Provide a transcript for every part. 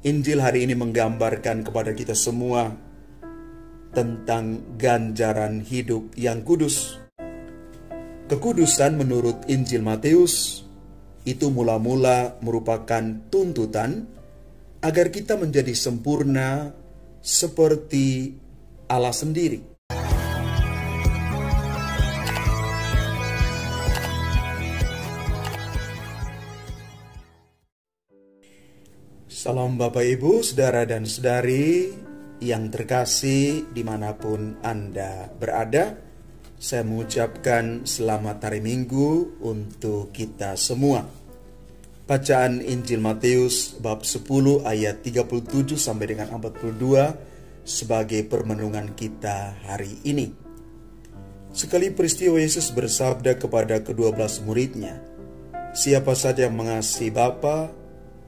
Injil hari ini menggambarkan kepada kita semua tentang ganjaran hidup yang kudus. Kekudusan menurut Injil Matius itu mula-mula merupakan tuntutan agar kita menjadi sempurna seperti Allah sendiri. Salam Bapak Ibu, Saudara dan Saudari yang terkasih dimanapun Anda berada. Saya mengucapkan selamat hari Minggu untuk kita semua. Bacaan Injil Matius bab 10 ayat 37 sampai dengan 42 sebagai permenungan kita hari ini. Sekali peristiwa Yesus bersabda kepada ke-12 muridnya, "Siapa saja yang mengasihi Bapa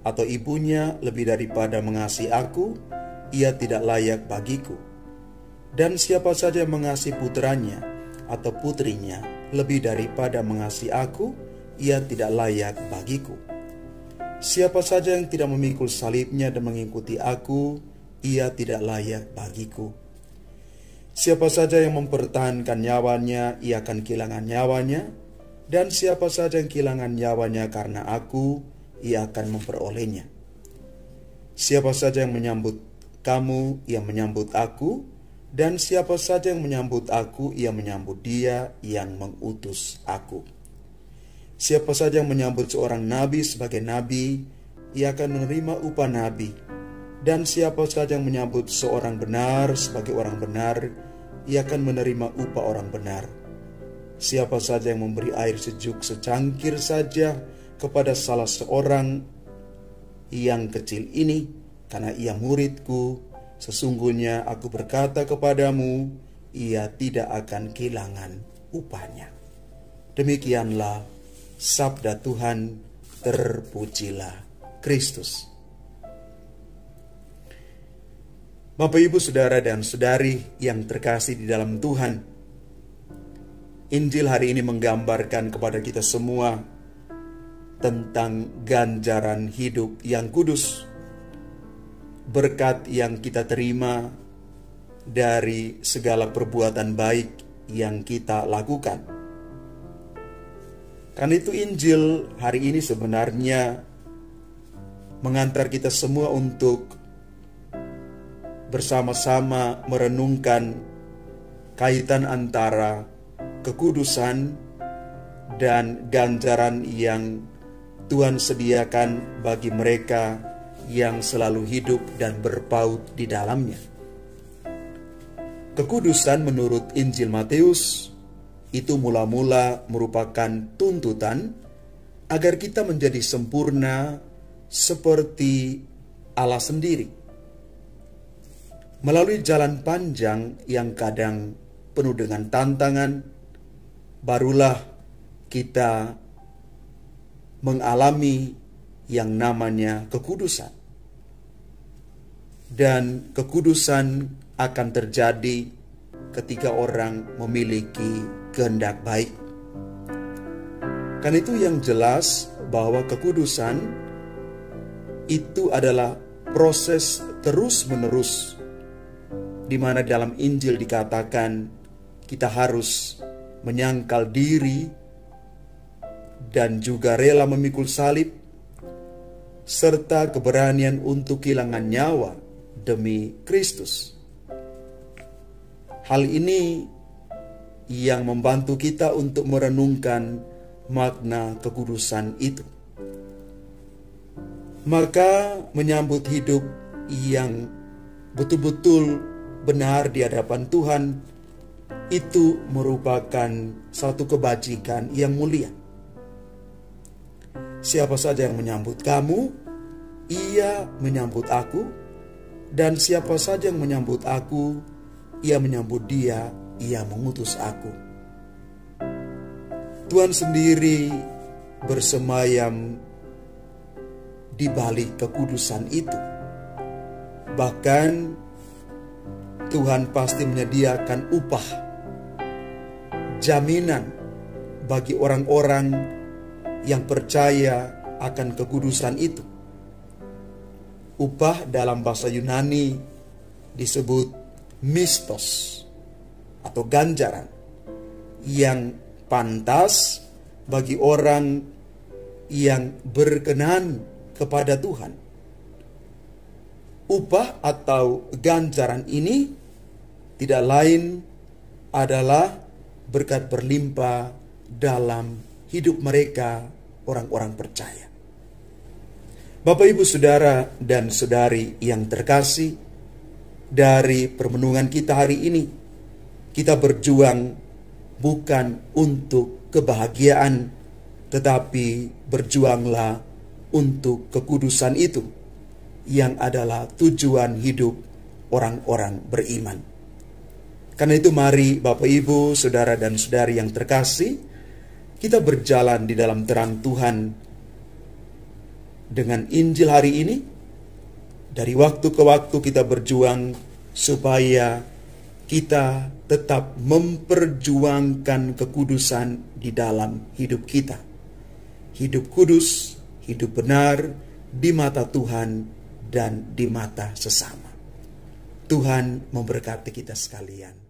atau ibunya lebih daripada mengasihi aku, ia tidak layak bagiku. Dan siapa saja yang mengasihi putranya atau putrinya lebih daripada mengasihi aku, ia tidak layak bagiku. Siapa saja yang tidak memikul salibnya dan mengikuti aku, ia tidak layak bagiku. Siapa saja yang mempertahankan nyawanya, ia akan kehilangan nyawanya. Dan siapa saja yang kehilangan nyawanya karena aku, ia akan memperolehnya. Siapa saja yang menyambut kamu, ia menyambut aku. Dan siapa saja yang menyambut aku, ia menyambut dia yang mengutus aku. Siapa saja yang menyambut seorang nabi sebagai nabi, ia akan menerima upah nabi. Dan siapa saja yang menyambut seorang benar sebagai orang benar, ia akan menerima upah orang benar. Siapa saja yang memberi air sejuk secangkir saja kepada salah seorang yang kecil ini, karena ia muridku, sesungguhnya aku berkata kepadamu, ia tidak akan kehilangan upahnya." Demikianlah sabda Tuhan, terpujilah Kristus. Bapak, Ibu, Saudara dan Saudari yang terkasih di dalam Tuhan, Injil hari ini menggambarkan kepada kita semua tentang ganjaran hidup yang kudus, berkat yang kita terima dari segala perbuatan baik yang kita lakukan. Karena itu Injil hari ini sebenarnya mengantar kita semua untuk bersama-sama merenungkan kaitan antara kekudusan dan ganjaran yang Tuhan sediakan bagi mereka yang selalu hidup dan berpaut di dalamnya. Kekudusan menurut Injil Matius itu mula-mula merupakan tuntutan agar kita menjadi sempurna seperti Allah sendiri. Melalui jalan panjang yang kadang penuh dengan tantangan, barulah kita mengalami yang namanya kekudusan. Dan kekudusan akan terjadi ketika orang memiliki kehendak baik. Karena itu yang jelas bahwa kekudusan itu adalah proses terus-menerus, di mana dalam Injil dikatakan kita harus menyangkal diri dan juga rela memikul salib, serta keberanian untuk kehilangan nyawa demi Kristus. Hal ini yang membantu kita untuk merenungkan makna kekudusan itu. Maka menyambut hidup yang betul-betul benar di hadapan Tuhan itu merupakan satu kebajikan yang mulia. Siapa saja yang menyambut kamu, ia menyambut aku. Dan siapa saja yang menyambut aku, ia menyambut dia yang mengutus aku. Tuhan sendiri bersemayam di balik kekudusan itu. Bahkan Tuhan pasti menyediakan upah, jaminan bagi orang-orang yang percaya akan kekudusan itu. Upah dalam bahasa Yunani disebut mistos atau ganjaran yang pantas bagi orang yang berkenan kepada Tuhan. Upah atau ganjaran ini tidak lain adalah berkat berlimpah dalam hidup mereka, orang-orang percaya. Bapak, Ibu, Saudara, dan Saudari yang terkasih, dari permenungan kita hari ini, kita berjuang bukan untuk kebahagiaan, tetapi berjuanglah untuk kekudusan itu, yang adalah tujuan hidup orang-orang beriman. Karena itu mari Bapak, Ibu, Saudara, dan Saudari yang terkasih, kita berjalan di dalam terang Tuhan dengan Injil hari ini. Dari waktu ke waktu kita berjuang supaya kita tetap memperjuangkan kekudusan di dalam hidup kita. Hidup kudus, hidup benar di mata Tuhan dan di mata sesama. Tuhan memberkati kita sekalian.